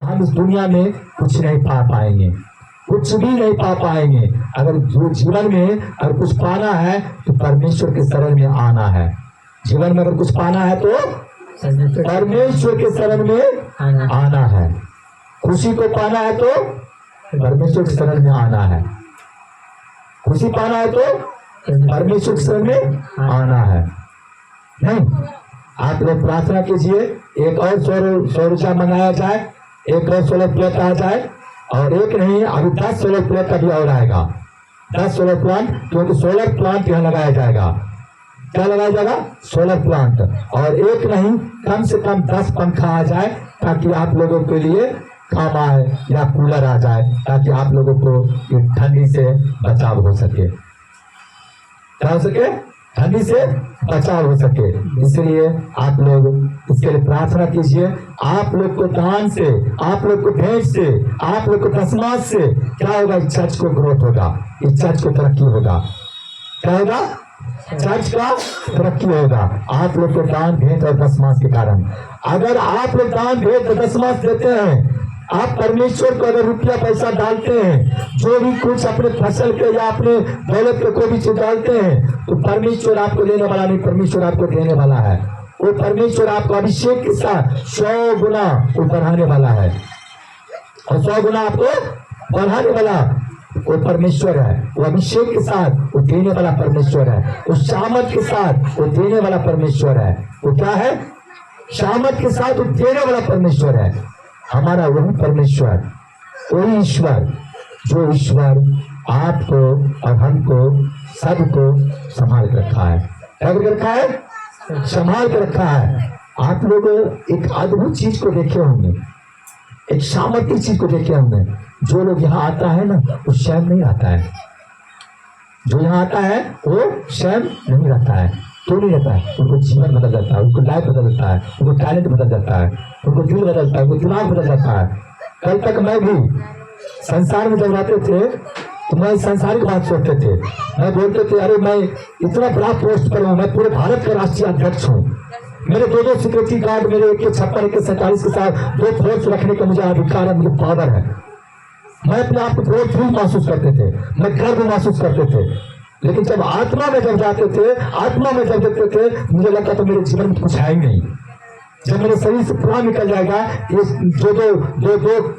हम इस दुनिया में कुछ नहीं पा पाएंगे, कुछ भी नहीं पा पाएंगे। अगर जो जीवन में अगर कुछ पाना है तो परमेश्वर के शरण में आना है। जीवन में अगर कुछ पाना है तो परमेश्वर के शरण में आना है। खुशी को पाना है तो परमेश्वर के शरण में आना है। खुशी पाना है तो परमेश्वर के शरण में आना है। नहीं, आप लोग प्रार्थना कीजिए, एक और सौर मंगाया जाए, एक और सोलर प्लेट आ जाए, और एक नहीं अभी 10 सोलर प्लेट अभी और आएगा, 10 सोलर प्लांट, क्योंकि सोलर प्लांट यहाँ लगाया जाएगा। क्या लगाया जाएगा? Solar plant. और एक नहीं कम से कम 10 पंखा आ जाए ताकि आप लोगों के लिए काम आए, या कूलर आ जाए ताकि आप लोगों को ठंडी से बचाव हो सके। क्या हो सके? ठंडी से बचाव हो सके। इसलिए आप लोग इसके लिए प्रार्थना कीजिए। आप लोग को दान से, आप लोग को भेंट से, आप लोग को दशमांश से क्या होगा? इस चर्च को ग्रोथ होगा, इस चर्च को तरक्की होगा। क्या होगा? चर्च का तरक्की होगा आप लोग को दान भेंट और दशमांश के कारण। अगर आप लोग दान भेंट और दशमांश देते हैं, आप परमेश्वर को अगर रुपया पैसा डालते हैं, जो भी कुछ अपने फसल के या अपने दौलत के कोई भी चीज डालते हैं, तो परमेश्वर आपको लेने वाला नहीं, परमेश्वर आपको देने वाला है। वो परमेश्वर आपको अभिषेक के साथ 100 गुना वो बढ़ाने वाला है, और 100 गुना आपको बढ़ाने वाला वो परमेश्वर है। वो अभिषेक के साथ वो देने वाला परमेश्वर है। वो शामत के साथ वो देने वाला परमेश्वर है। वो क्या है? शामत के साथ वो देने वाला परमेश्वर है। हमारा वही परमेश्वर, वही ईश्वर, जो ईश्वर आपको और हमको सबको संभाल के रखा है। क्या कर रखा है? संभाल के रखा है। आप लोग एक अद्भुत चीज को देखे होंगे, एक सामर्थ्य चीज को देखे होंगे। जो लोग यहाँ आता है ना, वो स्वयं नहीं आता है। जो यहाँ आता है वो स्वयं नहीं रहता है। क्यों नहीं रहता है? उनको जीवन बदल जाता है, उनको लाइफ बदल जाता है, उनको टैलेंट बदल जाता है, उनको दिल बदलता है, उनको दिमाग बदल जाता है। कल तक मैं भी संसार में जब रहते थे तो मैं संसारिक बात सोचते थे। मैं बोलते थे अरे मैं इतना बड़ा पोस्ट पर हूँ, मैं पूरे भारत का राष्ट्रीय अध्यक्ष हूँ, मेरे 2 सिक्योरिटी गार्ड, मेरे 156 147 के साथ 2 फोर्स रखने का मुझे अधिकार है, मुझे पावर है। मैं अपने आप को प्राउडफुल महसूस करते थे, मैं गर्व महसूस करते थे। लेकिन जब आत्मा में जब जाते थे, आत्मा में जब देखते थे, मुझे लगता था मेरे जीवन में कुछ है ही नहीं। जब मेरे शरीर से प्राण निकल जाएगा, ये जो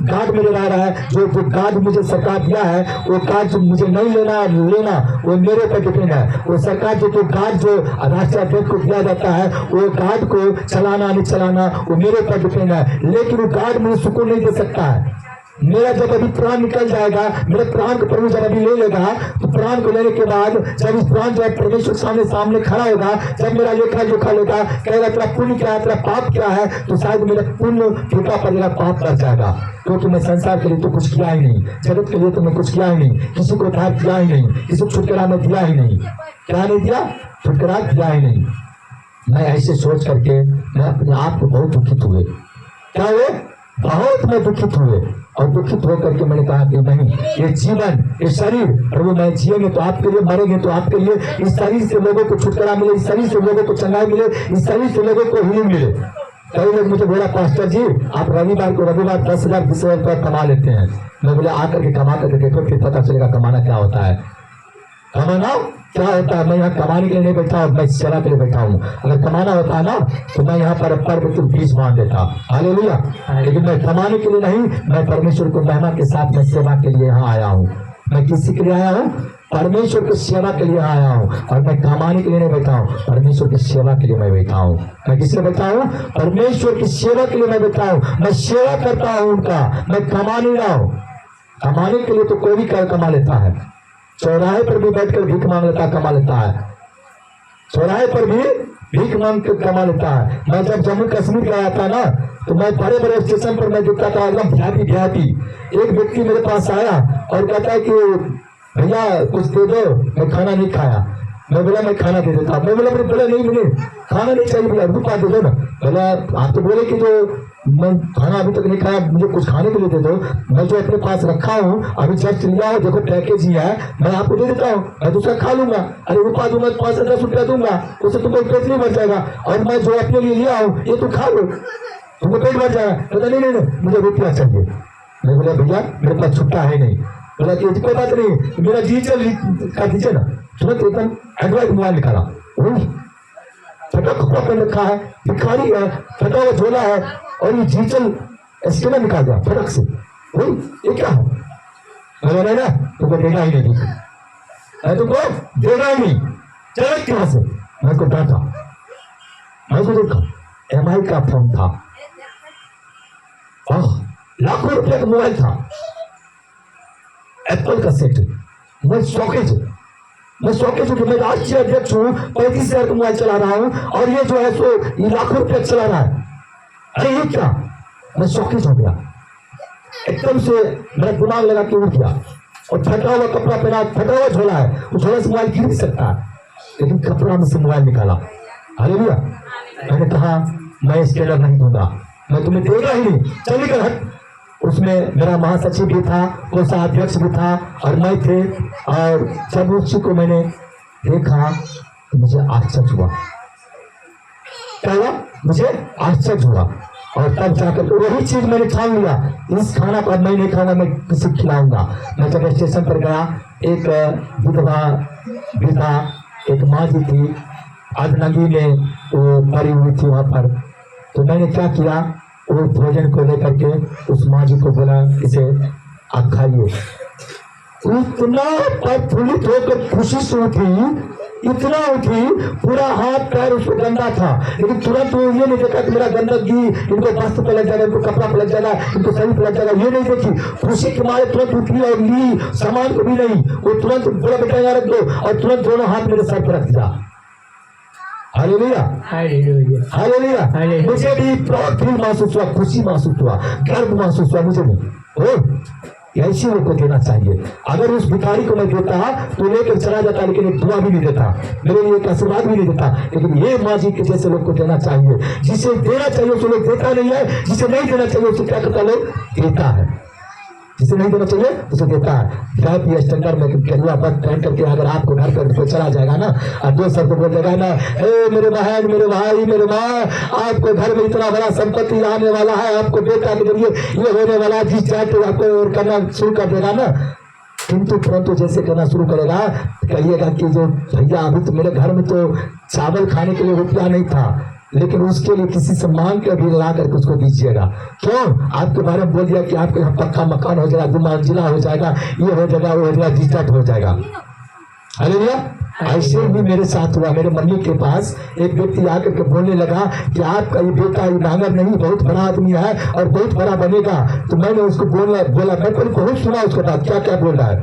गार्ड मेरे रह रहा है, जो गार्ड मुझे सरकार दिया है, वो गार्ड जो मुझे नहीं लेना वो मेरे पर डिपेंड है। वो सरकार जो गार्ड जो राष्ट्रीय अध्यक्ष को दिया जाता है, वो गार्ड को चलाना नहीं चलाना वो मेरे पर डिपेंड है। लेकिन वो गार्ड मुझे सुकून नहीं दे सकता है। मेरा जब अभी प्राण निकल जाएगा, मेरे प्राण को प्रभु जब अभी ले लेगा, तो प्राण को लेने के बाद जब इस प्राण जब परमेश्वर सामने खड़ा होगा, जब मेरा लेखा जोखा लेगा, कहेगा तेरा पुण्य क्या है, तेरा पाप क्या है, तो शायद मेरा पुण्य फीका पड़ेगा, पाप कर जाएगा। क्योंकि मैं संसार के लिए तो कुछ किया ही नहीं, जगत के लिए तो मैं कुछ किया ही नहीं, किसी को उद्धार किया ही नहीं, किसी को छुटकारा में दिया ही नहीं। क्या नहीं दिया? छुटकारा दिया ही नहीं। मैं ऐसे सोच करके मैं अपने आप को बहुत दुखित हुए। क्या हुए? बहुत मैं दुखित हुए, और दुखित होकर के मैंने कहा कि नहीं, ये जीवन, ये शरीर प्रभु मैं जिएंगे तो आपके लिए, मरेंगे तो आपके लिए। इस शरीर से लोगों को छुटकारा मिले, इस शरीर से लोगों को चंगाई मिले, इस शरीर से लोगों को हीलिंग मिले। कई लोग मुझे बोला पास्टर जी आप रविवार 10,000 20,000 रुपया कमा लेते हैं। मैं बोले आकर के कमा करके देखो, फिर पता चलेगा कमाना क्या होता है। कमाना क्या होता है? मैं यहाँ कमाने के लिए नहीं बैठा हूँ, मैं सेवा के लिए बैठा हूँ। अगर कमाना होता है ना तो मैं यहाँ पर फीस मान देता, हालेलुया। लेकिन मैं कमाने के लिए नहीं, मैं परमेश्वर को महिमा के साथ मैं सेवा के लिए यहाँ आया हूँ। मैं किसी के लिए आया हूँ? परमेश्वर की सेवा के लिए आया हूँ। और मैं कमाने के लिए नहीं बैठा हूँ, परमेश्वर की सेवा के लिए मैं बैठा हूँ। मैं किससे बैठा हूँ? परमेश्वर की सेवा के लिए मैं बैठा हूँ। मैं सेवा करता हूँ उनका, मैं कमा नहीं रहा हूँ। कमाने के लिए तो कोई भी कमा लेता है, चौराहे पर भी बैठकर भीख मांग लेता, कमा लेता है। चौराहे पर भी भीख मांग कर कमा लेता है। मैं जब जम्मू कश्मीर गया था ना, तो मैं बड़े बड़े स्टेशन पर मैं दिखता था एकदम वीआईपी। एक व्यक्ति मेरे पास आया और कहता है कि भैया कुछ दे दो, मैं खाना नहीं खाया। मैं बोला मैं खाना दे देता। मैं बोला नहीं मुझे खाना नहीं चाहिए, बोला रुपया दे दो ना। बोला आप तो बोले कि जो मैं खाना अभी तक नहीं खाया, मुझे कुछ खाने के लिए दे दो। मैं जो अपने पास रखा हूँ अभी जस्ट लिया हो, देखो पैकेज ही है, मैं आपको दे देता हूँ, मैं दूसरा खा लूंगा। अरे रुपया दूंगा 5 से 10 रुपया दूंगा, उससे तुम्हारा पेट नहीं भर जाएगा। और मैं जो अपने लिए लिया हूँ ये तो खा लो। तुमको पेट भर जाएगा। बोला नहीं नहीं नहीं, मुझे रुपया चाहिए। मैं बोला भैया मेरे पास छुट्टा है नहीं। बोला कि कोई बात नहीं, मेरा डिजिटल कर दीजिए ना। तुरंत एकदम एंड्रॉइड मोबाइल निकाला, फटा कपड़ा पहन रखा है, भिखारी है, फटा हुआ झोला है, और ये डिजिटल स्कैनर निकाल दिया फटक से। वही ये क्या है? मैंने ना तुमको देगा ही नहीं, मैं तुमको देगा ही नहीं, चलो क्यों से। मैं को डांटा, मैं को देखा MI का फोन था, लाखों रुपए का मोबाइल था, एप्पल का सेट। मैं शौकेज हूँ कि मैं राष्ट्रीय अध्यक्ष हूँ, 35,000 का मोबाइल चला रहा हूँ, और ये जो है सो ये लाखों रुपए चला रहा है। अरे ये क्या? मैं शौकेज हो गया एकदम से। मेरा दिमाग लगा के उठ गया, और फटा हुआ कपड़ा पहना, फटा हुआ झोला है, उस झोले से मोबाइल गिर भी सकता है, लेकिन कपड़ा में से मोबाइल निकाला। हालेलुया। मैंने कहा मैं स्कैनर नहीं दूंगा, मैं तुम्हें देगा ही नहीं, चल निकल हट। उसमें मेरा महासचिव भी था, कोषाध्यक्ष भी था, और मैं थे। और जब उसी को मैंने देखा तो मुझे आश्चर्य हुआ। क्या हुआ? मुझे आश्चर्य हुआ। और तब जाकर तो वही चीज मैंने ठान लिया, इस खाना पर मैं नहीं खाऊंगा, मैं किसी को खिलाऊंगा। मैं जब स्टेशन पर गया, एक विधवा एक माँ जी थी, अजनबी में वो मरी हुई थी वहां पर। तो मैंने क्या किया, वो भोजन को लेकर के उस माँ जी को बोला इसे आप खाइए। इतना प्रफुल्लित होकर खुशी से उठी, इतना उठी, पूरा हाथ पैर उसको गंदा था, लेकिन तुरंत वो ये नहीं देखा कि मेरा गंदगी इनको वस्त्र पे लग जाएगा, इनको कपड़ा पे लग जाएगा, इनको शरीर पे लग जाएगा, ये नहीं देखी। खुशी के मारे तुरंत उठी और ली, सामान को भी नहीं, वो तुरंत बोला बेटा यहाँ रख दो, और तुरंत दोनों हाथ मेरे सर पर रख दिया। Hallelujah, hallelujah. मुझे भी प्राउड फील महसूस हुआ, खुशी महसूस हुआ, गर्व महसूस हुआ मुझे भी। ऐसी लोग को देना चाहिए। अगर उस भिखारी को मैं देता तो लेकर चला जाता, लेकिन एक दुआ भी नहीं देता, मेरे लिए एक आशीर्वाद भी नहीं देता। लेकिन ये माँ जी के जैसे लोग को देना चाहिए। जिसे देना चाहिए उसे लोग देता नहीं है, जिसे नहीं देना चाहिए उसे क्या करता लोग देता है। जिसे नहीं देना चाहिए उसे देता है। स्टैंडर्ड में करिया बस पहन करके अगर आपको घर पर कोई चला जाएगा ना, और दो शब्द बोल देगा ना, हे मेरे बहन, मेरे भाई, मेरे माँ, आपको घर में इतना बड़ा संपत्ति आने वाला है, आपको बेटा के जरिए ये होने वाला है, जिस चाहे तो आपको करना शुरू कर देगा ना। किंतु परंतु जैसे करना शुरू करेगा, कहिएगा कि जो भैया अभी तो मेरे घर में तो चावल खाने के लिए रुपया नहीं था, लेकिन उसके लिए किसी से मांग कर भी ला करके उसको दीजिएगा। क्यों? आपके बारे में बोल दिया कि आपके यहाँ पक्का मकान हो जाएगा, 2 मंजिला हो जाएगा, ये हो जाएगा, वो हो जाएगा, डिस्ट्रक्ट हो जाएगा। हालेलुया। ऐसे भी मेरे साथ हुआ। मेरे मम्मी के पास एक व्यक्ति आकर के बोलने लगा कि आपका ये बेटा ये नांगर नहीं, बहुत बड़ा आदमी है और बहुत बड़ा बनेगा। तो मैंने उसको बोला, मैं पहले बहुत सुना उसके बाद क्या क्या बोल रहा है।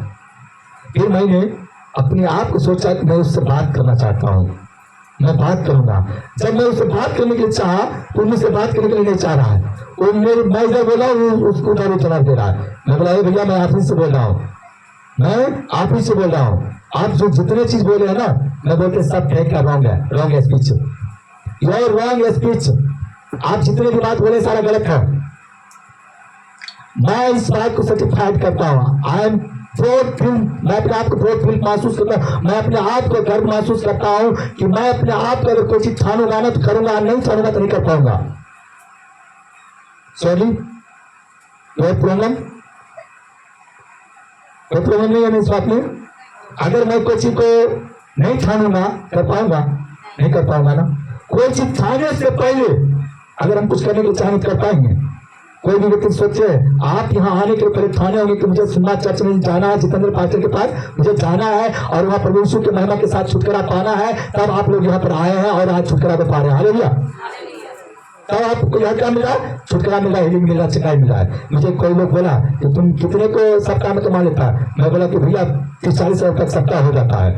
फिर मैंने अपने आप को सोचा कि मैं उससे बात करना चाहता हूँ, मैं बात करूंगा। जब मैं उससे बात करने के लिए चाहा तो मुझसे बात करने के लिए नहीं चाह रहा है। वो मैं इधर बोला, उसको उधर जवाब दे रहा है। मैं बोला भैया मैं आप ही से बोल रहा हूँ, मैं आप ही से बोल रहा हूँ। आप जो जितने चीज बोले हैं ना, मैं बोलते सब फेक है, wrong speech, your wrong speech. आप जितने भी बात बोले सारा गलत है। मैं इस बात को सर्टिफाइड करता हूँ। आई एम मैं अपने आप को प्राउड फील महसूस करता हूँ, मैं अपने आप को गर्व महसूस करता हूँ कि मैं अपने आप को अगर कोई चीज ठानूंगा ना तो करूंगा, नहीं ठानूंगा तो नहीं कर पाऊंगा। सॉरी, कोई प्रॉब्लम नहीं है इस बात में। अगर मैं कोई चीज को नहीं ठानूंगा कर पाऊंगा, नहीं कर पाऊंगा ना। कोई चीज ठाने से पहले अगर हम कुछ करने के चाहे कर पाएंगे। कोई भी व्यक्ति सोचे आप यहाँ आने के पहले ठाने होंगे कि मुझे सुनना चर्च में जाना है, जितेंद्र पास्टर के पास मुझे जाना है और वहाँ प्रभु यीशु के महिमा के साथ छुटकारा पाना है, तब आप लोग यहाँ पर आए हैं और आज छुटकारा को पा रहे हैं। हालेलुया। तब आपको यहाँ क्या मिला? छुटकारा मिला, हीलिंग मिला, चकाई मिला है। मुझे कोई लोग बोला कि तुम कितने को सप्ताह में कमा लेता है? मैं बोला कि भैया 30-40 हज़ार तक सप्ताह हो जाता है।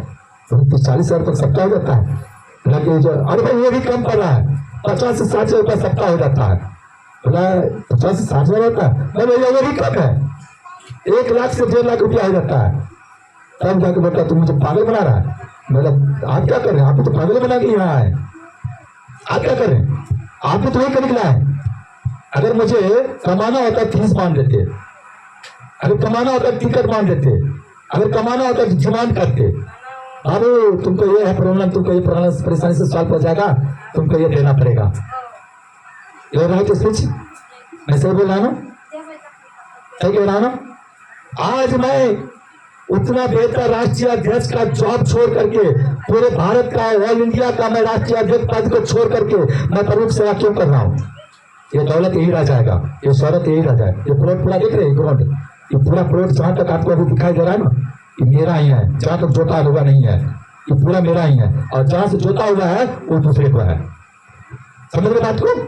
30-40 हज़ार तक सप्ताह हो जाता है? अरे भाई ये भी कम पड़ रहा है, 50 से 60 हज़ार रुपया सप्ताह हो जाता है। बोला 50 से 60 हज़ार होता है? मैं भैया वो भी कम है, 1 लाख से 1.5 लाख रुपया हो जाता है। तब जाके बोलता तुम मुझे पागल बना रहा है। मतलब आप क्या कर रहे हैं? आप तो पागल बना के यहाँ आए, आप क्या कर रहे हैं? आप भी तो वही कर निकला है। अगर मुझे कमाना होता फीस मान देते, अगर कमाना होता टिकट मान देते, अगर कमाना होता डिमांड करते, अरे तुमको ये है प्रॉब्लम, तुमको ये परेशानी से सॉल्व हो जाएगा, तुमको ये देना पड़ेगा। Your right to speech. मैं सही बोल रहा हूँ, सही कह रहा हूँ ना। आज मैं उतना बेहतर राष्ट्रीय अध्यक्ष का जॉब छोड़ करके पूरे भारत का, ऑल इंडिया का मैं राष्ट्रीय अध्यक्ष पद को छोड़ करके मैं प्रमुख सेवा क्यों कर रहा हूँ? ये दौलत यही रह जाएगा, ये शौहरत यही रह जाएगा। ये प्लॉट पूरा देख रहे हैं ग्राउंड, ये पूरा प्लॉट जहां तक आपको अभी दिखाई दे रहा है ना, ये मेरा ही है। जहां तक जोता हुआ नहीं है, ये पूरा मेरा ही है, और जहां से जोता हुआ है वो दूसरे को है। समझ रहे बात को?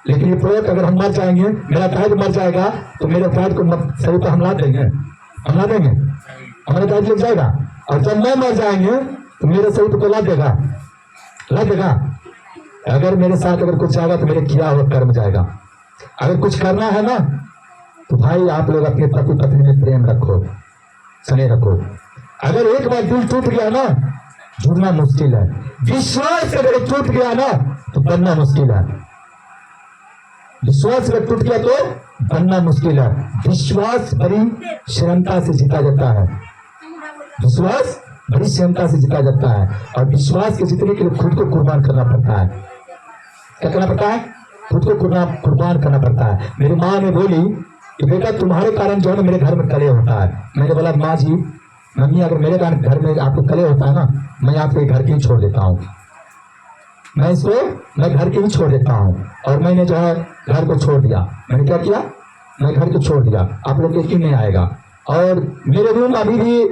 लेकिन ये प्लॉट अगर हम मर जाएंगे, मेरा दाद मर जाएगा, तो मेरे दाद को सही पर हमला देंगे, हमला देंगे, हमारा दाद लग जाएगा। और जब मैं मर जाएंगे तो मेरे सही को ला देगा, ला देगा। अगर मेरे साथ अगर कुछ जाएगा तो मेरे किया हुआ कर्म जाएगा। अगर कुछ करना है ना तो भाई आप लोग अपने पति पत्नी में प्रेम रखो, स्नेह रखो। अगर एक बार दिल टूट गया ना, जुड़ना मुश्किल है। विश्वास अगर टूट गया ना तो बनना मुश्किल है। विश्वास अगर टूट गया तो बनना मुश्किल है। विश्वास बड़ी क्षमता से जीता जाता है, विश्वास बड़ी क्षमता से जीता जाता है। और विश्वास के जीतने के लिए खुद को कुर्बान करना पड़ता है। क्या करना पड़ता है? खुद को कुर्बान करना पड़ता है। मेरी माँ ने बोली कि बेटा तुम्हारे कारण जो है ना मेरे घर में कले होता है। मैंने बोला माँ जी, मम्मी अगर मेरे कारण घर में आपको कले होता है ना, मैं आपको घर के ही छोड़ देता हूँ, मैं घर के ही छोड़ देता हूँ। और मैंने जो है घर को छोड़ दिया। मैंने क्या किया? मैं घर को छोड़ दिया। आप लोग यकीन नहीं आएगा। और मेरे रूम अभी भी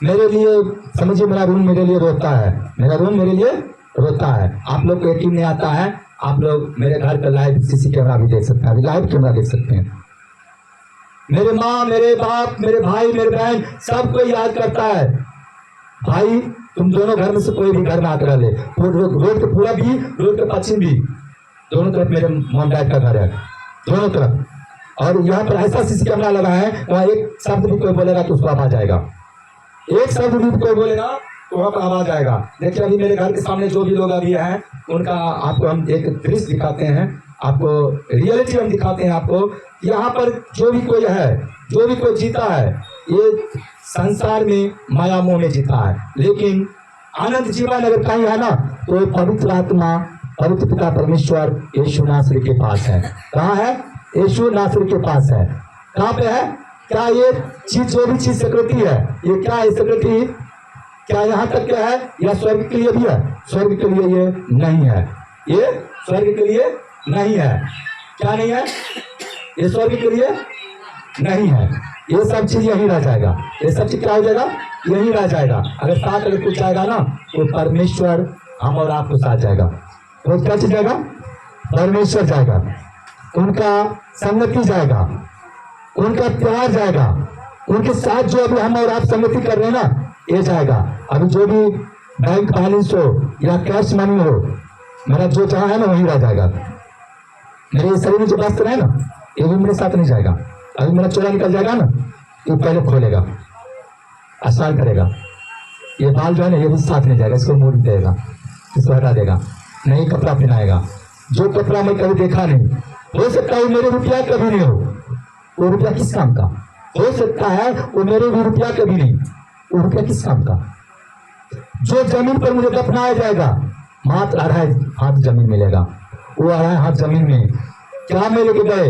मेरे लिए, समझिए मेरा रूम मेरे लिए रोता है, मेरा रूम मेरे लिए रोता है। आप लोग को यकीन नहीं आता है, आप लोग मेरे घर का लाइव सीसी कैमरा भी देख सकते हैं, अभी लाइव कैमरा देख सकते हैं। मेरे माँ, मेरे बाप, मेरे भाई, मेरे बहन सबको याद करता है। भाई तुम दोनों घर में से कोई भी घर में आकर ले, रोड के पूरा भी, रोड के पश्चिम भी, दोनों तरफ मेरे मॉम डैड का घर है, दोनों तरफ। और यहाँ पर ऐसा सीसी कैमरा लगा है, वहाँ एक शब्द भी कोई बोलेगा तो उसको आवाज आएगा, एक शब्द भी कोई बोलेगा तो वहाँ पर आवाज आएगा। देखिए अभी मेरे घर के सामने जो भी लोग अभी हैं, उनका आपको हम एक दृश्य दिखाते हैं, आपको रियलिटी हम दिखाते हैं आपको। यहाँ पर जो भी कोई है, जो भी कोई जीता है, ये संसार में माया मोह में जीता है। लेकिन आनंद जीवन अगर कहीं है ना तो पवित्र आत्मा, पवित्र पिता परमेश्वर यीशु नासरी के पास है। कहाँ है? यीशु नासरी के पास है। कहाँ पे है? क्या ये चीज, जो भी चीज सिक्योरिटी है, ये क्या है सिक्योरिटी? क्या यहाँ तक क्या है? या स्वर्ग के लिए भी है? स्वर्ग के लिए ये नहीं है, ये स्वर्ग के लिए नहीं है। क्या नहीं है? ये स्वर्ग के लिए नहीं है। ये सब चीज यहीं रह जाएगा, ये सब चीज क्या हो जाएगा? यहीं रह जाएगा। अगर साथ अगर कुछ जाएगा ना तो परमेश्वर हम और आपको साथ जाएगा। तो क्या चीज जाएगा? परमेश्वर जाएगा, उनका संगति जाएगा, उनका प्यार जाएगा, उनके साथ जो अभी हम और आप संगति कर रहे हैं ना, ये जाएगा। अभी जो भी बैंक बैलेंस हो या कैश मनी हो, मेरा जो जहाँ है ना वहीं रह जाएगा। मेरे शरीर में जो वस्त्र है ना, ये भी मेरे साथ नहीं जाएगा। अभी मेरा चोरा निकल जाएगा ना, ये पहले खोलेगा, स्नान करेगा। ये बाल जो है ना, ये भी साथ नहीं जाएगा, इसको मोड़ देगा, इसको हटा देगा, नई कपड़ा पहनाएगा। जो कपड़ा मैं कभी देखा नहीं, हो सकता है मेरे रुपया कभी नहीं हो, वो रुपया किस काम का? हो सकता है वो मेरे भी रुपया कभी नहीं, वो रुपया किस काम का? जो जमीन पर मुझे दफनाया जाएगा, मात्र 2.5 हाथ जमीन मिलेगा। वो 2.5 हाथ जमीन में क्या मैं लेके गए?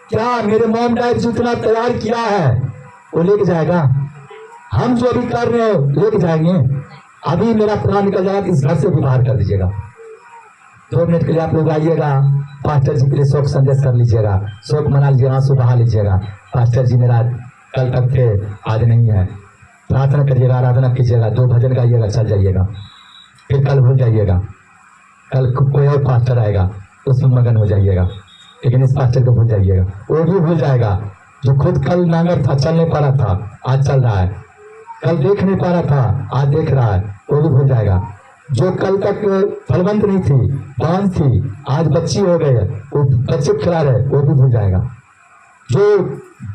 क्या मेरे मॉम डैड जितना तैयार किया है वो लेके जाएगा? हम जो अभी कर रहे हो लेके जाएंगे। अभी मेरा प्राण निकल जाएगा, इस घर से भी बाहर कर दीजिएगा। 2 मिनट के लिए आप लोग आइएगा, पास्टर जी के लिए शोक संदेश कर लीजिएगा, शोक मना लीजिएगा, आंसू बहा लीजिएगा। पास्टर जी मेरा कल तक थे, आज नहीं है। प्रार्थना करिएगा, आराधना कीजिएगा, 2 भजन गाइएगा, चल जाइएगा। फिर कल भूल जाइएगा, कल कोई और पास्टर आएगा, उसमें मगन हो जाइएगा। लेकिन इस पास्टर को भूल जाइएगा, वो भी भूल जाएगा जो खुद कल नांगर था, चल नहीं पा रहा था, आज चल रहा है। कल देख नहीं पा रहा था, आज देख रहा है, वो भी भूल जाएगा। जो कल तक फलवंत नहीं थी, बांझ थी, आज बच्ची हो गए, वो बच्चे खिला रहे, वो भी भूल जाएगा। जो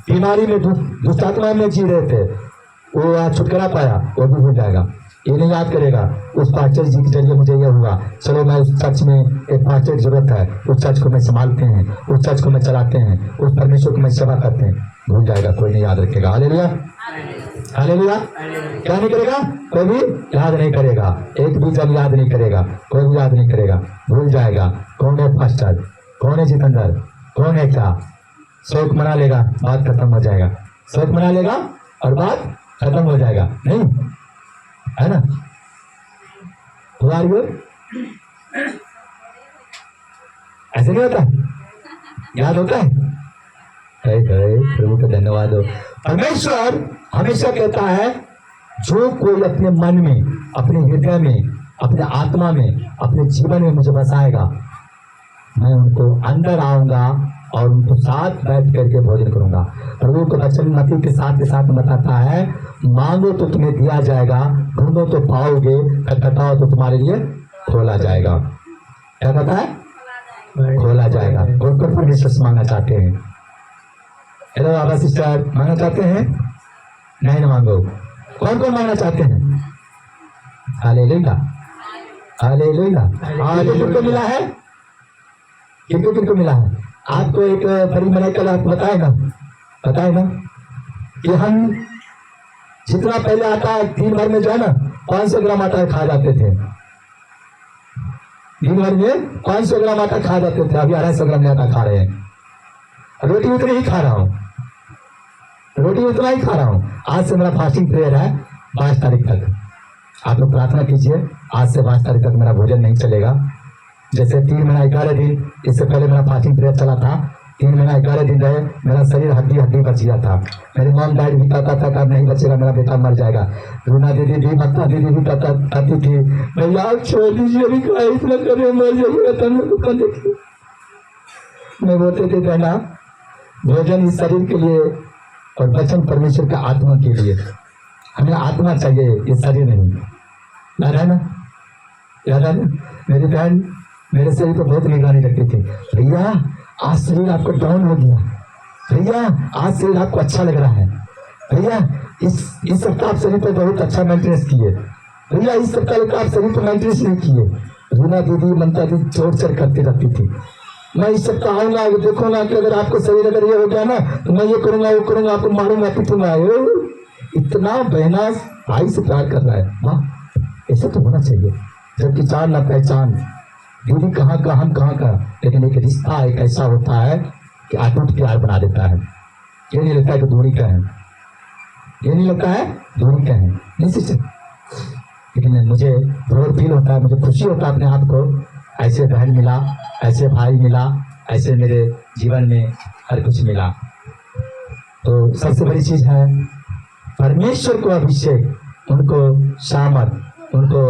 बीमारी में दुष्टात्मा में जी रहे थे, वो आज छुटकारा पाया, वो भी भूल जाएगा। ये नहीं याद करेगा उस पास्टर जी के जरिए मुझे यह हुआ, चलो मैं उस चर्च में एक पास्टर की जरूरत है, उस चर्च को मैं संभालते हैं, उस चर्च को मैं चलाते हैं, उस परमेश्वर को मैं सेवा करते हैं। भूल जाएगा, कोई नहीं याद रखेगा। Hallelujah, hallelujah. क्या नहीं करेगा? कोई भी याद नहीं करेगा, एक भी जब याद नहीं करेगा, कोई भी याद नहीं करेगा, भूल जाएगा। कौन है पास्टर? कौन है जितेंद्र? कौन है क्या? शौक मना लेगा, बात खत्म हो जाएगा। शौक मना लेगा और बात खत्म हो जाएगा, नहीं है ना? Who are you? ऐसे नहीं होता? याद होता है? प्रभु का धन्यवाद हो। परमेश्वर हमेशा कहता है जो कोई अपने मन में, अपने हृदय में, अपने आत्मा में, अपने जीवन में मुझे बसाएगा, मैं उनको अंदर आऊंगा और उनको साथ बैठ करके भोजन करूंगा। प्रभु को वचन मत्ती के साथ बताता है, मांगो तो तुम्हें दिया जाएगा, ढूंढो तो पाओगे, खटखटाओ तो तुम्हारे लिए खोला जाएगा। क्या कहता है? खोला जाएगा। कौन कौन परमेश्वर से मांगना चाहते हैं? हेलो बाबा सिस्टर, मांगना चाहते हैं? नहीं ना मांगो। कौन कौन मांगना चाहते हैं? Hallelujah, hallelujah. किनको मिला है? किनको मिला है? आपको एक बड़ी मनाई कल आपको बताए ना कि हम जितना पहले आता है दिन भर में जो है ना 500 ग्राम आटा खा जाते थे। दिन भर में 500 ग्राम आटा खा जाते थे, अभी 250 ग्राम आटा खा रहे हैं। रोटी उतनी ही खा रहा हूँ, रोटी उतना ही खा रहा हूँ। आज से मेरा फास्टिंग प्रेयर है 5 तारीख तक। आप लोग प्रार्थना कीजिए, आज से 5 तारीख तक मेरा भोजन नहीं चलेगा। जैसे 3 महीना 11 दिन, इससे पहले मेरा फास्टिंग पीरियड चला था, 3 महीना 11 दिन रहे, मेरा शरीर हड्डी बच गया था। मेरी मॉम डैड भी कहता था कि अब नहीं बचेगा, मेरा बेटा मर जाएगा। रूना दीदी भी, मत्ता दीदी भी कहती थी, भैया आप छोड़ दीजिए, अभी क्या इतना करे, मर जाइएगा तब मेरे को देखिए। मैं बोलते थे बहना, भोजन इस शरीर के लिए और वचन परमेश्वर का आत्मा के लिए। हमें आत्मा चाहिए, ये शरीर नहीं। याद है ना? मेरी बहन मेरे शरीर को बहुत निगरानी रखती थी, भैया आज शरीर आपको डाउन हो गया, भैया आज शरीर आपको अच्छा लग रहा है, भैया इस सप्ताह आप शरीर पर बहुत अच्छा मेंटेनेंस किए, भैया इस सप्ताह आप शरीर पर मेंटेनेंस नहीं किए। रूना दीदी, ममता दीदी चोट करती रहती थी। मैं इस सप्ताह आऊंगा, देखूंगा कि अगर आपको शरीर अगर ये हो गया ना तो मैं ये करूंगा, वो करूंगा, आपको मारूंगा, पीटूंगा। इतना बहना भाई से प्यार कर रहा है, वाह, ऐसा तो होना चाहिए। जबकि जान ना पहचान, दीदी कहाँ का, हम कहाँ का, लेकिन एक रिश्ता एक ऐसा होता है कि अटूट प्यार बना देता है। ये नहीं लगता है कि दूरी का है, ये नहीं लगता है दूरी का है, नहीं सिस्टर। लेकिन मुझे प्राउड फील होता है, मुझे खुशी होता है अपने आप को, ऐसे बहन मिला, ऐसे भाई मिला, ऐसे मेरे जीवन में हर कुछ मिला। तो सबसे बड़ी चीज है परमेश्वर को अभिषेक, उनको सामर्थ, उनको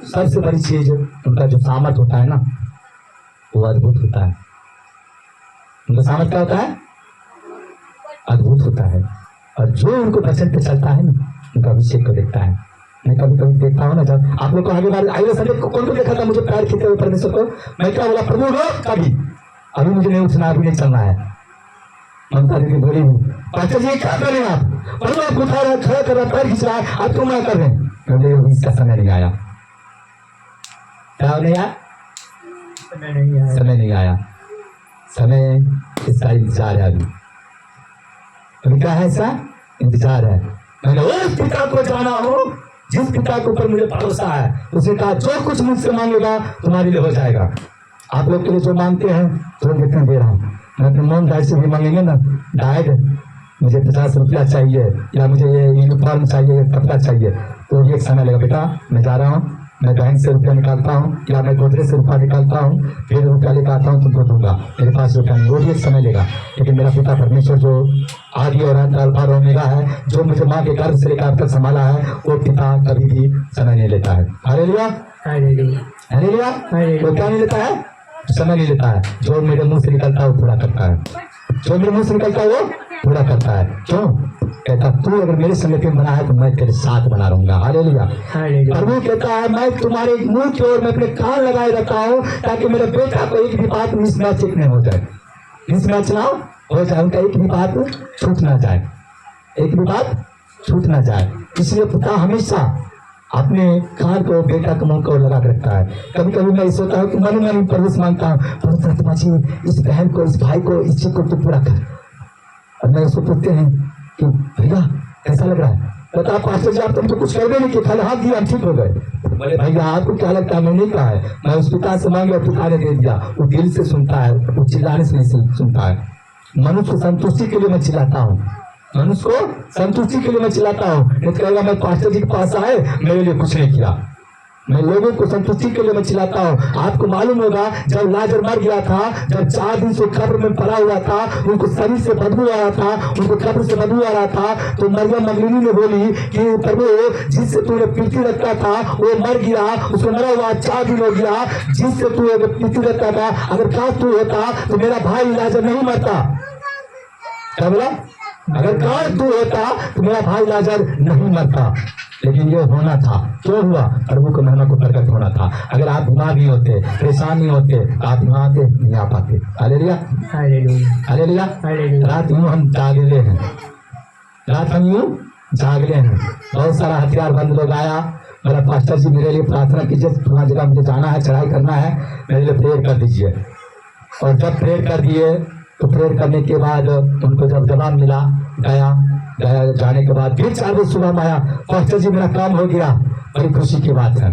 सबसे बड़ी चीज उनका जो सामर्थ होता है ना, वो अद्भुत होता है। उनका सामर्थ क्या होता है? अद्भुत होता है। और जो उनको वचन पे चलता है ना, उनका अभिषेक को देखता है। मैं कभी कभी देखता हूँ ना, जब आप लोग को आगे संडे को कौन को देखा था मुझे पैर खींचे हुए परमेश्वर को, मैं क्या बोला, प्रभु रो कभी, अभी मुझे नहीं उठना, अभी नहीं चलना है। ममता दीदी बोली, पास्टर जी क्या कर रहे हैं आप? प्रभु आप उठा रहे, खड़ा कर रहा, पैर खींच रहा है, आप क्यों ना कर रहे हैं? इसका समय नहीं आया। क्या नहीं आया? समय नहीं आया। समय इसका इंतजार है। अभी क्या है? ऐसा इंतजार है। मैंने उस पिता को जाना हो जिस पिता के ऊपर मुझे भरोसा है। उसने कहा जो कुछ मुझसे मांगेगा तुम्हारे लिए हो जाएगा। आप लोग के लिए जो मांगते हैं तो कितना दे रहा हूँ। मैं अपने मोम डैड से भी मांगेंगे ना, डैड मुझे 50 रुपया चाहिए, या मुझे ये यूनिफॉर्म चाहिए, ये कपड़ा चाहिए, तो ये समय लगेगा। बेटा मैं जा रहा हूँ, मैं बैंक से रुपया निकालता हूँ, या मैं गोदरेज से रुपया निकालता हूँ, फिर रुपया लेकर आता हूँ, तुमको दूंगा, मेरे पास रुपया नहीं। वो भी एक समय लेगा। लेकिन मेरा पिता परमेश्वर जो आदि और अंत अल्फा और ओमेगा है, जो मुझे माँ के गर्भ से लेकर अब तक संभाला है, वो पिता कभी भी समय नहीं लेता है। Hallelujah, hallelujah. वो क्या नहीं लेता है? समय नहीं लेता है। जो मेरे मुंह से निकलता है वो पूरा करता है, जो मेरे मुंह से निकलता है वो पूरा करता है। क्यों? कहता तू अगर मेरे संगति में बना है तो मैं तेरे साथ बना रहूंगा। हालेलुया। प्रभु कहता है मैं तुम्हारे मुंह की ओर मैं अपने कान लगाए रखा हूँ, ताकि मेरे बेटा को एक भी बात मिसमैच नहीं हो जाए, मिसमैच ना हो जाए, उनका एक भी बात छूट ना जाए, एक भी बात छूट ना जाए। इसलिए पिता हमेशा अपने कान को बेटा के मुंह को लगा के रखता है। कभी कभी मैं सोचता हूँ कि मन मन प्रवेश मांगता हूँ, परमात्मा जी इस बहन को, इस भाई को, इस चीज को तू पूरा कर। और मैं उसको पूछते हैं कि भैया कैसा लग रहा है, बता पास्टर जी आप तुम तो कुछ कर नहीं किया, खाली हाथ दिया हम ठीक हो गए। बोले भैया आपको क्या लगता है मैंने कहा है, मैं उस पिता से मांगे और पिता ने दे दिया। वो दिल से सुनता है, वो चिल्लाने से नहीं सुनता है। मनुष्य को संतुष्टि के लिए मैं चिल्लाता हूँ, मनुष्य को संतुष्टि के लिए मैं चिल्लाता हूँ। नहीं कहेगा मैं पास्टर जी के पास आए मेरे लिए कुछ नहीं किया। मैं लोगों को संतुष्टि के लिए मैं चिल्लाता हूँ। आपको मालूम होगा जब लाजर मर गया था, जब 4 दिन से कब्र में पड़ा हुआ था, उनको शरीर से बदबू आ रहा था, उनको कब्र से बदबू आ रहा था, तो मरियम मगदलीनी ने बोली कि प्रभु जिससे तूने प्रीति रखता था वो मर गया, उसको मरा हुआ 4 दिन हो गया। जिससे तू प्रीति रखता था अगर काश तू होता तो मेरा भाई लाजर नहीं मरता। क्या बोला? अगर काश तू होता तो मेरा भाई लाजर नहीं मरता। लेकिन ये होना था, क्यों हुआ? प्रभु के महिमा को प्रकट होना था। अगर आप बीमार नहीं होते, परेशान नहीं होते, आप यहाँ आते नहीं आ पाते। Hallelujah hallelujah. रात यूं हम जागले हैं, रात हम यूं जागले हैं। बहुत सारा हथियार बंद लोग आया, मेरा पास्टर जी मेरे लिए प्रार्थना कीजिए, तुम्हारी जगह मुझे जाना है, चढ़ाई करना है, मेरे लिए प्रेयर कर दीजिए। और जब प्रेयर कर दिए तो प्रेयर करने के बाद उनको जब जवाब मिला, गया जाने के बाद फिर 4 बजे सुबह में आया, पास्टर जी मेरा काम हो गया। बड़ी खुशी की बात है,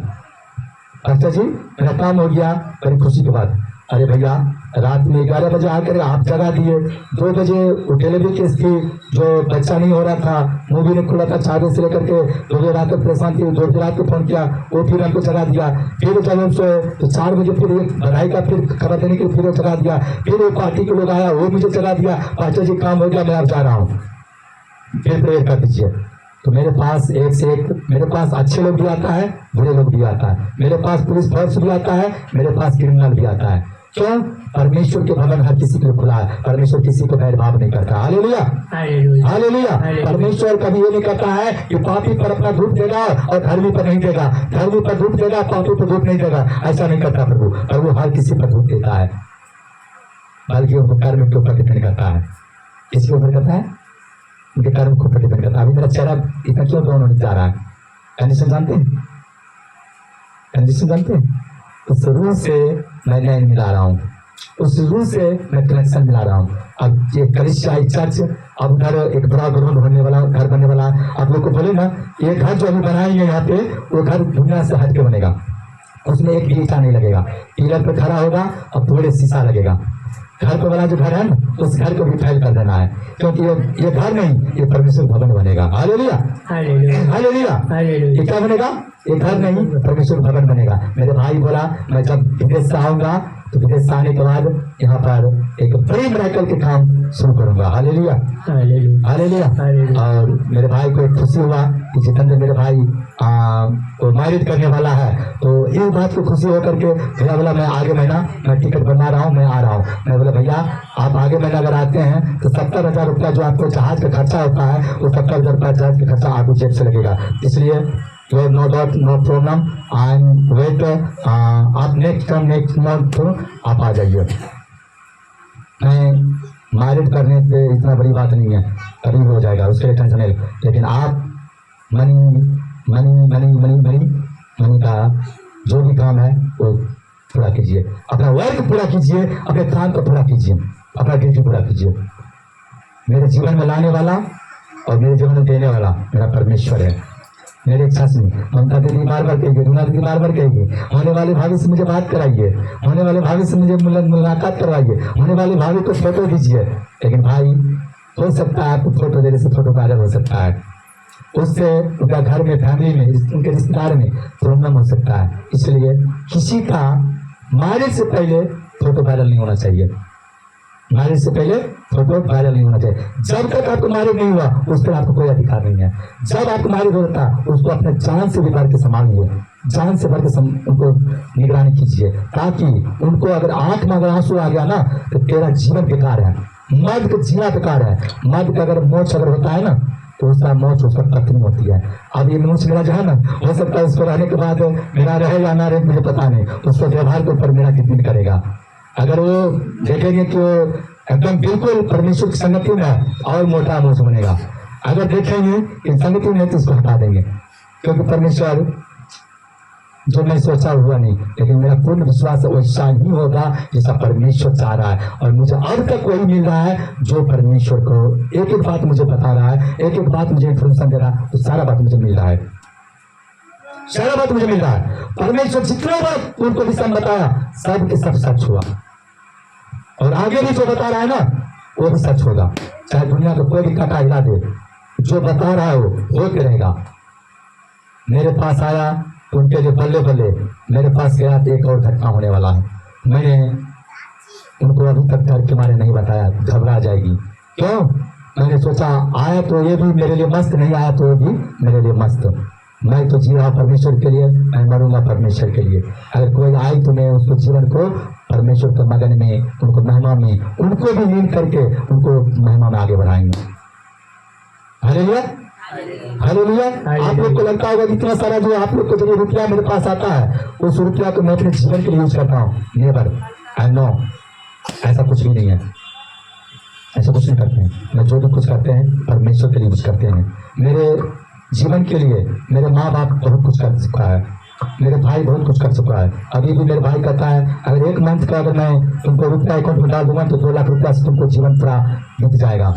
पास्टर जी मेरा काम हो गया, बड़ी खुशी की बात। अरे भैया रात में 11 बजे आकर आप जगा दिए। 2 बजे वो डिलीवरी केस थी, जो बच्चा नहीं हो रहा था, मुंह भी नहीं खुला था 4 बजे से लेकर के 2 बजे रात तक परेशान थी। 2 बजे रात को फोन किया, वो फिर हमको जगा दिया। फिर जब हम सोए तो 4 बजे फिर बधाई का फिर खबर देने के लिए फिर जगा दिया। फिर वो पार्टी के लोग आया, वो मुझे जगा दिया, पास्टर जी काम हो गया, मैं अब जा रहा हूँ, फिर प्रेयर कर दीजिए। तो मेरे पास एक से एक, मेरे पास अच्छे लोग भी आता है, बुरे लोग भी आता है, मेरे पास पुलिस फोर्स भी आता है, मेरे पास क्रिमिनल भी आता है। क्यों? परमेश्वर के भवन हर किसी के लिए खुला है, परमेश्वर किसी को भेदभाव नहीं करता। Hallelujah hallelujah. परमेश्वर कभी ये नहीं करता है कि पापी पर अपना धूप देगा और धर्मी पर नहीं देगा, धर्मी पर धूप देगा, पापी पर धूप नहीं देगा। ऐसा नहीं करता प्रभु। प्रभु हर किसी पर धूप देता है, बल्कि उनको कर्म के ऊपर डिपेंड करता है। किसके ऊपर करता है? उनके कर्म को डिपेंड करता है। अभी मेरा चेहरा इतना क्यों डाउन होने जा रहा है? कंडीशन जानते हैं? कंडीशन जानते हैं? उस रूह से मैं लाइन मिला रहा हूँ, उस रूह से मैं कनेक्शन मिला रहा हूँ। अब ये कलिसियाई चर्च, अब उधर एक बड़ा ग्राउंड होने वाला, घर बनने वाला। आप लोग को बोले ना, ये घर जो अभी बनाएंगे यहाँ पे, वो घर दुनिया से हट के बनेगा, उसमें एक भी ईंटा नहीं लगेगा, पिलर पे खड़ा होगा और थोड़े शीशा लगेगा। घर पे वाला जो घर है ना, उस घर को भी फैल कर देना है, क्योंकि ये घर नहीं, ये परमेश्वर भवन बनेगा। Hallelujah hallelujah. ये क्या बनेगा? ये घर नहीं, परमेश्वर भवन बनेगा। मेरे भाई बोला मैं जब विदेश से आऊंगा तो विदेश से आने के बाद यहाँ पर एक बड़ी मिरेकल के काम शुरू करूंगा। Hallelujah hallelujah. और मेरे भाई को एक खुशी हुआ कि जितेंद्र मेरे भाई वो मैरिज करने वाला है, तो इस बात को खुशी होकर के भैया बोला मैं आगे महीना मैं टिकट बना रहा हूँ, मैं आ रहा हूँ। मैं बोला भैया आप आगे महीना अगर आते हैं तो 70,000 रुपया जो आपको जहाज का खर्चा होता है, वो 70,000 रुपया जहाज का खर्चा आपको जेब से लगेगा। इसलिए no doubt no problem, I am wait. आप नेक्स्ट मंथ आप आ जाइए। मैं मैरिज करने पे इतना बड़ी बात नहीं है, कभी हो जाएगा, उसके लिए टेंशन नहीं। लेकिन आप money money money money money money का जो भी काम है वो पूरा कीजिए, अपना वर्क पूरा कीजिए, अपने काम को पूरा कीजिए, अपना ड्यूटी पूरा कीजिए। मेरे जीवन में लाने वाला और मेरे जीवन में देने वाला मेरा परमेश्वर है। मेरी इच्छा से ममता दीदी बार बार कहेगी, रूना दीदी बार बार कहेगी, होने वाले भाभी से मुझे बात कराइए, होने वाले भाभी से मुझे मुलाकात करवाइए, होने वाले भाभी को फोटो दीजिए। लेकिन भाई हो सकता है आपको फोटो देने से फोटो वायरल हो सकता है, उससे उनका घर में, फैमिली में, उनके रिश्तेदार में प्रॉब्लम हो सकता है। इसलिए किसी का मैरिज से पहले फोटो वायरल नहीं होना चाहिए, मैरिज से पहले फोटो वायरल नहीं होना चाहिए। जब तक आपको मैरिज नहीं हुआ उस पर आपको कोई अधिकार नहीं है। जब आपको मैरिज होता उसको अपने जान से भी भर के संभालिए, जान से भर के उनको निगरानी कीजिए, ताकि उनको अगर आंख में अगर आंसू आ गया ना तो तेरा जीवन बेकार है, मर्द का जीना बेकार है। मर्द का अगर मोच अगर होता है ना तो उसका मौत उसका पत्नी होती है। अब ये मूछ मेरा जो है ना, हो सकता है उसको रहने के बाद मेरा रहे या ना रहे मुझे पता नहीं, उसको व्यवहार के ऊपर मेरा डिपेंड करेगा। अगर वो देखेंगे कि वो एकदम बिल्कुल परमेश्वर की संगति में है और मोटा मूछ बनेगा, अगर देखेंगे कि संगति में है तो उसको हटा देंगे, क्योंकि परमेश्वर जो मैं सोचा हुआ नहीं, लेकिन मेरा पूर्ण विश्वास वैसा ही होगा जैसा परमेश्वर चाह रहा है। और मुझे अब तक वही मिल रहा है जो परमेश्वर को एक एक बात मुझे बता रहा है, एक एक बात मुझे इंफॉर्मेशन दे रहा है, तो सारा बात मुझे मिल रहा है, सारा बात मुझे मिल रहा है। परमेश्वर जितना बात उनको विषय में बताया सब के सब सच हुआ, और आगे भी जो बता रहा है ना वो भी सच होगा। चाहे दुनिया को कोई भी काटा हिला दे, जो बता रहा है वो होते रहेगा। मेरे पास आया तो उनके लिए बल्ले बल्ले, मेरे पास गया तो एक और घटना होने वाला है। मैंने उनको अभी तक डर के मारे नहीं बताया, घबरा जाएगी। क्यों? मैंने सोचा आया तो ये भी मेरे लिए मस्त, नहीं आया तो ये भी मेरे लिए मस्त। मैं तो जी रहा परमेश्वर के लिए, मैं मरूंगा परमेश्वर के लिए। अगर कोई आए तो मैं उसको जीवन को परमेश्वर के मगन में, उनको महिमा में, उनको भी लीन करके उनको महिमा में आगे बढ़ाएंगे। Hallelujah, hallelujah. आप लोग को लगता होगा इतना सारा जो आप लोग को जो रुपया मेरे पास आता है उस रुपया को मैं अपने जीवन के लिए यूज करता हूँ। नेवर, आई नो, ऐसा कुछ भी नहीं है, ऐसा कुछ नहीं करते हैं। मैं जो भी कुछ करते हैं परमेश्वर के लिए यूज करते हैं। मेरे जीवन के लिए मेरे माँ बाप बहुत कुछ कर चुका है, मेरे भाई बहुत कुछ कर चुका है। अभी भी मेरे भाई कहता है अगर एक मंथ का अगर मैं तुमको रुपया अकाउंट में डाल दूंगा तो 2 लाख रुपया से तुमको जीवन पूरा बीत जाएगा।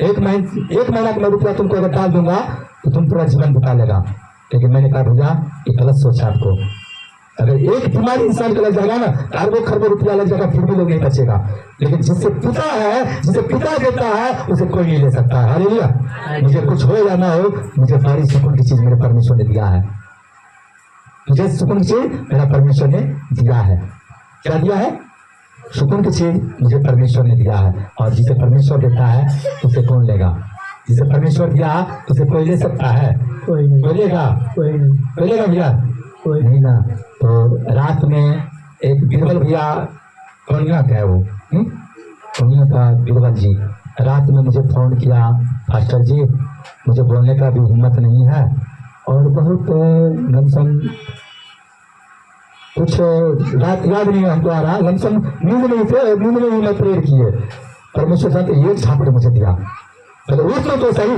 एक महीना का मैं रुपया तुमको अगर डाल दूंगा तो तुम पूरा जीवन बिता लेगा। लेकिन मैंने कहा भैया ये गलत सोचा आपको। अगर एक बीमारी इंसान को लग जाएगा ना, अरबों खरबों रुपया लग जाएगा, फिर भी लोग नहीं बचेगा। लेकिन जिससे पिता है, जिसे पिता देता है, उसे कोई नहीं ले सकता है। हालेलुया। मुझे कुछ हो या ना हो, मुझे सारी सुकून की चीज मेरे परमेश्वर ने दिया है। मुझे सुकून की चीज मेरा परमेश्वर ने दिया है। क्या दिया है? सुकून की चीज मुझे परमेश्वर ने दिया है। और जिसे परमेश्वर देता है उसे कौन लेगा? जिसे परमेश्वर दिया उसे कोई ले सकता है? कोई नहीं। कोई लेगा? कोई नहीं। कोई लेगा भैया? कोई नहीं ना। तो रात में एक बीरबल भैया, कोनिया का है वो, कोनिया का बीरबल जी, रात में मुझे फोन किया, फास्टर जी मुझे बोलने का भी हिम्मत नहीं है और बहुत लमसम कुछ रात याद नहीं हमको आ रहा, लमसम नींद नहीं थे, नींद में ही मैं प्रेयर किए। परमेश्वर साहब एक झापड़ मुझे दिया, पहले उठ लो तो सही,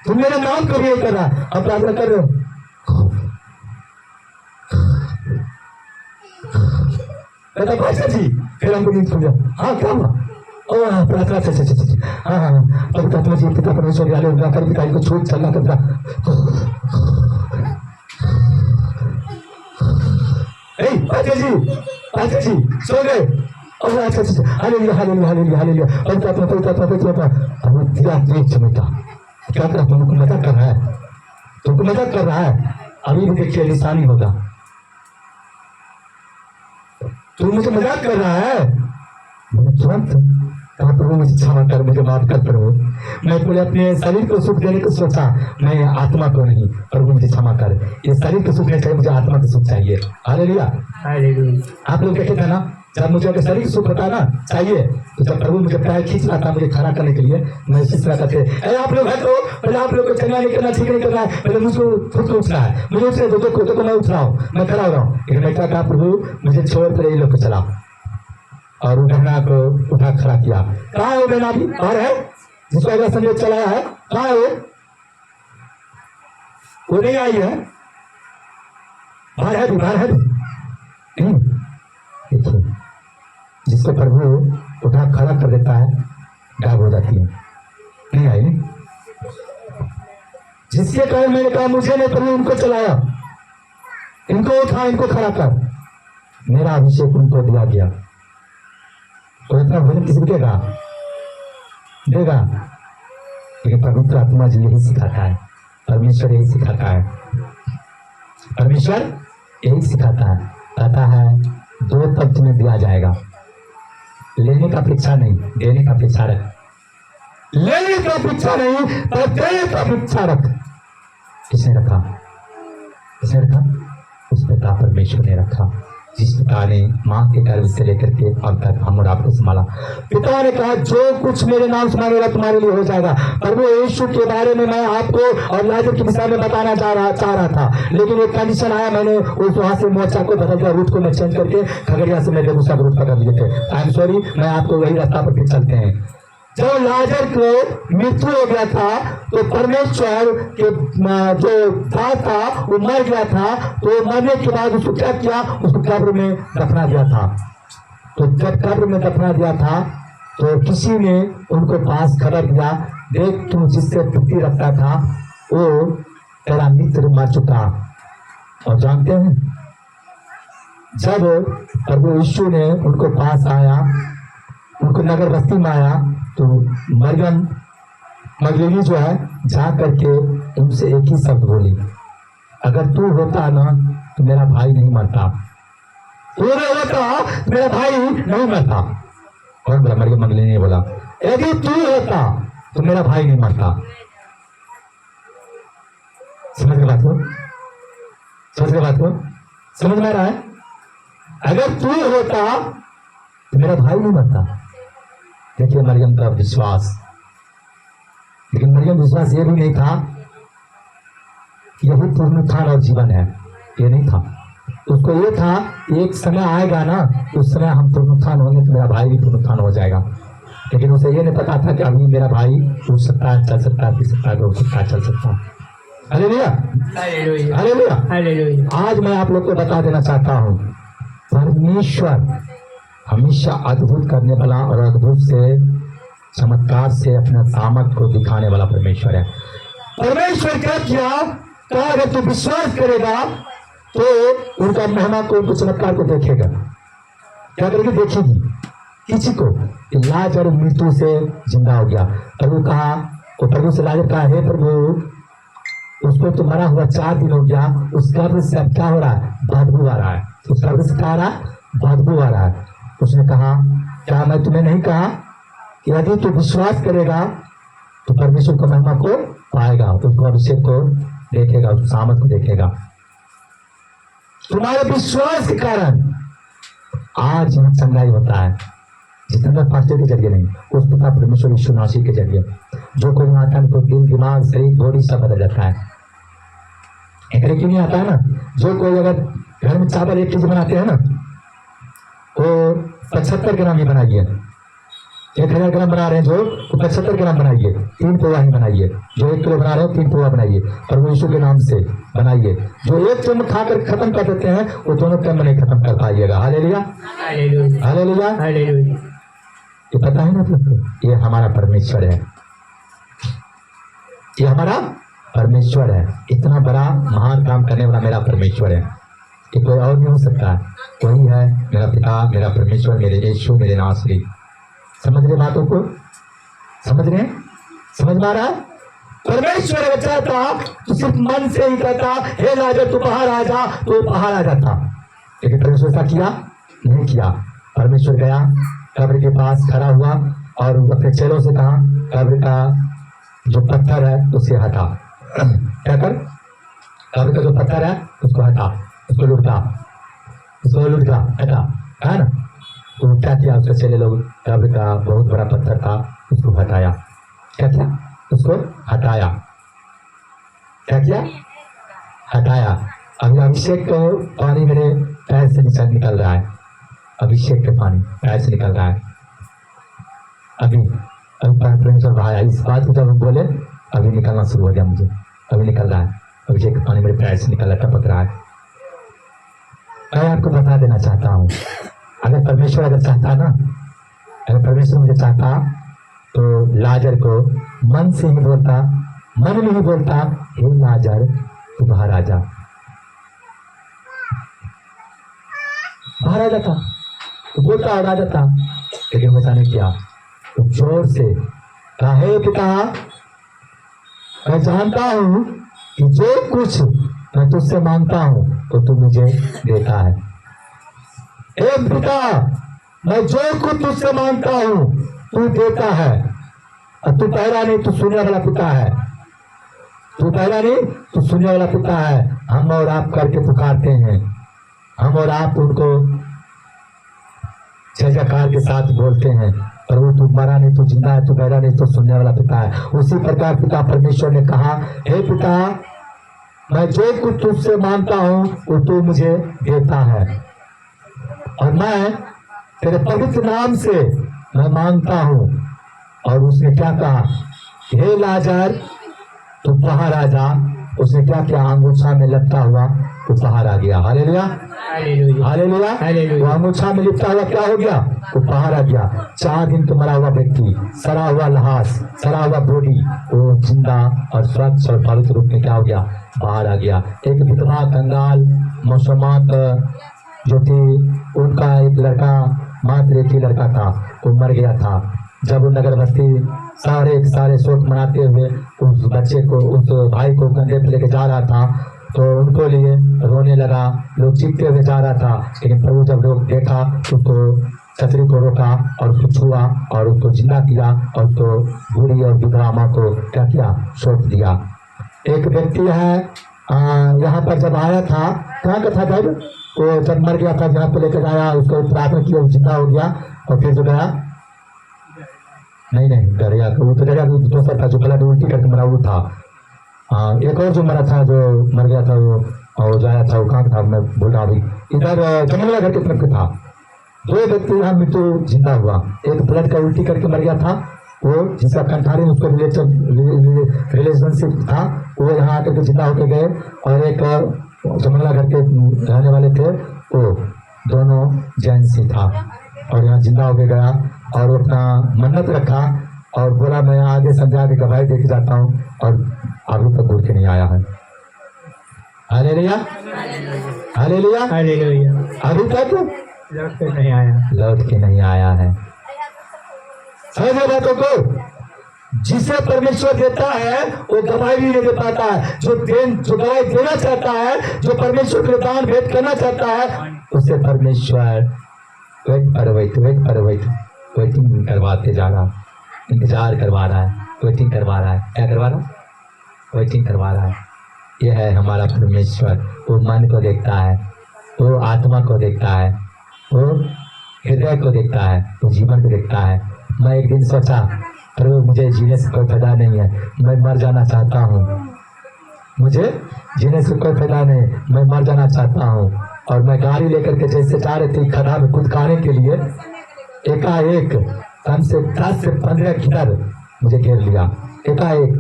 तुम मेरे नाम को भी कर रहा, अब प्रार्थना कर रहे हो। जी फिर हमको नींद खुल गया। हाँ क्या हुआ? प्रार्थना हाँ हाँ पवित्र आत्मा जी पिता परमेश्वर वाले उनका कर पिता को छूट चलना कर दिया। जी सो गए। अच्छा हालेलुया हालेलुया हालेलुया हालेलुया। पवित्र आत्मा पवित्र आत्मा पवित्र आत्मा अब दिया देख चमका क्या कर, तुमको मजाक कर रहा है, तुमको मजाक कर रहा है। अभी भी देखिए निशानी होगा, तू मुझे मजाक कर रहा है। तुरंत कहा प्रभु मुझे क्षमा कर, मुझे माफ कर प्रभु। मैं पूरे अपने शरीर को सुख देने को सोचा, मैं आत्मा को नहीं। प्रभु मुझे क्षमा कर, ये शरीर को सुख नहीं चाहिए, मुझे आत्मा को सुख चाहिए। Hallelujah hallelujah. आप लोग देखे थे ना, जब मुझे अगर शरीर सुख होता ना चाहिए तो जब प्रभु मुझे पैर खींच रहा था मुझे खड़ा करने के लिए, मैं इस रहा थे आप लोग है तो पहले आप लोग को चंगा नहीं करना, ठीक नहीं करना है, पहले मुझको खुद को उठना है। मुझे उससे देखो मैं उठ रहा हूँ, मैं खड़ा हो रहा हूँ। लेकिन मैं क्या कहा प्रभु मुझे छोड़ कर ये लोग को चला, और बहना को उठा खड़ा किया। कहाँ है वो बहना? अभी बाहर है, जिसको अगर संयोग चलाया है, कहाँ है वो नहीं आई है, बाहर है भी, बाहर है भी। देखिए जिसको प्रभु उठा खड़ा कर देता है गायब हो जाती है, नहीं आई नहीं। जिसके कारण मैंने कहा मुझे नहीं प्रभु इनको चलाया, इनको उठा, इनको खड़ा कर, मेरा अभिषेक उनको दिया गया। तो इतना भजन किसी को देगा? देगा। लेकिन पवित्र आत्मा जी यही सिखाता है, परमेश्वर यही सिखाता है, परमेश्वर यही सिखाता है। कहता है 2 तब तुम्हें दिया जाएगा, लेने का अपेक्षा नहीं, देने का अपेक्षा रख। लेने का अपेक्षा नहीं पर देने का अपेक्षा रख। किसने रखा? किसने रखा? उस पिता परमेश्वर ने रखा, जिस पिता ने माँ के गर्भ से लेकर के अब तक हम और आपको संभाला। पिता ने कहा जो कुछ मेरे नाम से मांगेगा तुम्हारे लिए हो जाएगा। प्रभु यीशु के बारे में मैं आपको और लाजर के विषय में बताना चाह रहा था, लेकिन एक कंडीशन आया, मैंने उस वहां से मोर्चा को बदल दिया, रूट को मैं चेंज करके खगड़िया से मैं बेगूसराय रूट पकड़ लिए थे। आई एम सॉरी, मैं आपको वही रास्ता पर फिर चलते हैं। जब लाजर को मृत्यु हो गया था तो परमेश्वर के जो दास था वो मर गया था, तो मरने के बाद उसको क्या किया, उसको कब्र में दफना दिया था। तो जब कब्र में दफना दिया था तो किसी ने उनको पास खबर दिया, देख तू जिससे प्रीति रखता था वो तेरा मित्र मर चुका। और जानते हैं जब प्रभु यीशु ने उनको पास आया, उनको नगर बस्ती में आया, तो मरियम मगदलीनी जो है जा करके उनसे एक ही शब्द बोली, अगर तू होता ना तो मेरा भाई नहीं मरता, तू होता मेरा भाई नहीं मरता। और बोला, मरियम मगदलीनी ने बोला, यदि तू होता तो मेरा भाई नहीं मरता। समझ गए बात को? समझ गए बात को? समझ में आ रहा है? अगर तू होता तो मेरा भाई नहीं मरता। देखिए मरियम का विश्वास, लेकिन मरियम विश्वास ये भी नहीं था कि यही पुनरुत्थान और जीवन है, ये नहीं था। उसको ये था एक समय आएगा ना, उस समय हम पुनरुत्थान होंगे तो मेरा भाई भी पुनरुत्थान हो जाएगा। लेकिन उसे ये नहीं पता था कि अभी मेरा भाई उठ सकता है, चल सकता है, पी सकता है, दौड़ सकता है, चल सकता है। Hallelujah, hallelujah, hallelujah. आज मैं आप लोग को बता देना चाहता हूँ, परमेश्वर हमेशा अद्भुत करने वाला और अद्भुत से चमत्कार से अपने सामर्थ को दिखाने वाला परमेश्वर है। परमेश्वर क्या किया, कहा अगर तू विश्वास करेगा तो उनका महिमा को, उनको चमत्कार को देखेगा। क्या करेगी, देखेगी। किसी को लाजर मृत्यु से जिंदा हो गया, प्रभु कहा, तो प्रभु से लाजर कहा, हे प्रभु उसको तो मरा हुआ 4 दिन हो गया, उस कब्र से अब क्या हो रहा है, बदबू आ रहा है। उस कब्र से क्या आ रहा है, बदबू आ रहा है। उसने कहा, क्या मैं तुम्हें नहीं कहा कि यदि तू विश्वास करेगा तो परमेश्वर को महिमा को पाएगा, उसको अभिषेक को देखेगा, उस सामर्थ को देखेगा। तुम्हारे विश्वास के कारण आज यह चंगाई होता है, जितना फास्टर के जरिए नहीं, उस पिता परमेश्वर यीशु मसीह के जरिए। जो कोई आता है तो दिल, दिमाग, शरीर, बॉडी सब बदल जाता है। एक क्यों नहीं आता है ना, जो कोई अगर घर में चावल 1 केजी बनाते हैं ना, वो 75 ग्राम ही बनाइए। 1000 ग्राम बना रहे हैं जो, तो 75 ग्राम बनाइए, 3 पौवा ही बनाइए। जो 1 किलो बना रहे हो 3 पौवा बनाइए, प्रभु यीशु के नाम से बनाइए। जो 1 चम्मच खाकर खत्म कर देते हैं वो दोनों चम्मच नहीं खत्म कर पाइएगा। Hallelujah, hallelujah, hallelujah. ये पता है ना, ये हमारा परमेश्वर है, ये हमारा परमेश्वर है। इतना बड़ा महान काम करने वाला मेरा परमेश्वर है, कि कोई और नहीं हो सकता है। वही है मेरा पिता, मेरा परमेश्वर, मेरे यीशु, मेरे नासरी। समझ रहे बातों को? समझ रहे? समझ में आ रहा है? परमेश्वर अगर चाहता तो सिर्फ मन से ही कहता, हे लाजर तू बाहर आ जा, तो बाहर आ जाता। लेकिन परमेश्वर ऐसा किया नहीं किया। परमेश्वर गया, कब्र के पास खड़ा हुआ और अपने चेलों से कहा, कब्र का जो पत्थर है उसे हटा। क्या कर, कब्र का जो पत्थर है उसको हटा, उसको लुटा, उसको लुटा, हटा, है ना। तो क्या किया, उसके चेले लोग कब्र का बहुत बड़ा पत्थर था उसको हटाया। क्या किया, उसको हटाया। क्या किया, हटाया। अभी अभिषेक को पानी मेरे पैर से नीचे निकल रहा है, अभिषेक के पानी पैर से निकल रहा है। अभी परमेश्वर भाया इस बात को जब बोले, अभी निकलना शुरू हो गया मुझे, अभी निकल रहा है, अभिषेक का पानी मेरे पैर से निकल रहा, टपक रहा है। मैं आपको बता देना चाहता हूँ, अगर परमेश्वर अगर चाहता ना, अगर परमेश्वर मुझे चाहता तो लाजर को मन से ही बोलता, मन में ही बोलता, हे लाजर तू बाहर आ जा, बाहर आ जाता, तो बोलता और आ जाता। लेकिन वैसा नहीं किया, तो जोर से कहा, हे पिता मैं जानता हूं कि जो कुछ मैं तुझसे मांगता हूं तो तू मुझे देता है। हे पिता मैं जो कुछ तुझसे मांगता हूं तू देता है। और तू पहला नहीं, तू सुनने वाला पिता है। तू पहला नहीं, तू सुनने वाला पिता है। हम और आप करके पुकारते हैं, हम और आप उनको जय जयकार के साथ बोलते हैं, प्रभु तू मरा नहीं, तू जिंदा है, तू पहला नहीं, तू सुनने वाला पिता है। उसी प्रकार पिता परमेश्वर ने कहा, हे पिता मैं जो कुछ तुझसे मांगता हूं वो तू मुझे देता है, और मैं तेरे पवित्र नाम से मैं मांगता हूं, और उसने क्या कहा, हे लाजर तू बाहर आ जा। उसने क्या किया, अंगूठा में लपटा हुआ वो बाहर आ गया। Hallelujah hallelujah. वो अंगूठा में लिपटा हुआ क्या हो गया, वो बाहर आ गया। 4 दिन तो मरा हुआ व्यक्ति, सड़ा हुआ लहास, सड़ा हुआ बॉडी, वो जिंदा और स्वच्छ और पवित्र रूप में क्या हो गया, बाहर आ गया। एक विधवा कंगाल मौसमात जो थी, उनका एक लड़का, मात्र एक ही लड़का था, वो मर गया था। जब वो नगर बस्ती सारे शोक मनाते हुए उस बच्चे को, उस भाई को कंधे पे लेके जा रहा था, तो उनको लिए रोने लगा, लोग चीखते हुए जा रहा था। लेकिन प्रभु जब लोग देखा तो उसको छतरी को रोका और उसको छुआ और उसको जिंदा किया और उसको बूढ़ी और विधवा माँ को क्या किया, सौंप दिया। एक व्यक्ति है यहाँ पर जब आया था, कहाँ का था जब वो जब मर गया था, जहाँ पे लेकर आया उसको प्रार्थना किया, जिंदा हो गया और फिर जो गया, नहीं डरिया, वो तो डरिया दूसरा था जो गला उल्टी करके मरा वो था। एक और जो मरा था, जो मर गया था वो जाया था, वो कहाँ था मैं भूल रहा अभी, इधर जमला घर की तरफ था। 2 व्यक्ति यहाँ मृत्यु जिंदा हुआ। एक ब्लड का उल्टी करके मर गया था, वो जिसका कंठारी उसको रिलेशनशिप था, वो यहाँ आकर के जिंदा होकर गए। और एक जमला घर के रहने वाले थे, वो दोनों जेंट्स था और यहाँ जिंदा होके गया। और वो अपना मन्नत रखा और बोला मैं आगे समझा के गवाही देके जाता हूँ, और अभी तक घुर के नहीं आया है। Hallelujah hallelujah hallelujah. अभी तक लौट के नहीं आया है। समझ बातों को, जिसे परमेश्वर देता है वो गवाही भी नहीं दे पाता है। जो गवाही देना चाहता है, जो परमेश्वर के दान भेंट करना चाहता है, उसे परमेश्वर वेटिंग करवाते जा रहा, इंतजार करवा रहा है, वेटिंग करवा रहा है। क्या करवा रहा है, वेटिंग करवा रहा है। यह है हमारा परमेश्वर। वो मन को देखता है, वो आत्मा को देखता है, वो हृदय को देखता है, वो जीवन को देखता है। मैं एक दिन सोचा, प्रभु मुझे जीने से कोई फायदा नहीं है, मैं मर जाना चाहता हूँ। मुझे जीने से कोई फायदा नहीं, मैं मर जाना चाहता हूँ। और मैं गाड़ी लेकर के जैसे जा रही थी खड्डा में कूद खाने के लिए, एकाएक कम से 10 से 15 गिदड़ मुझे घेर लिया। एकाएक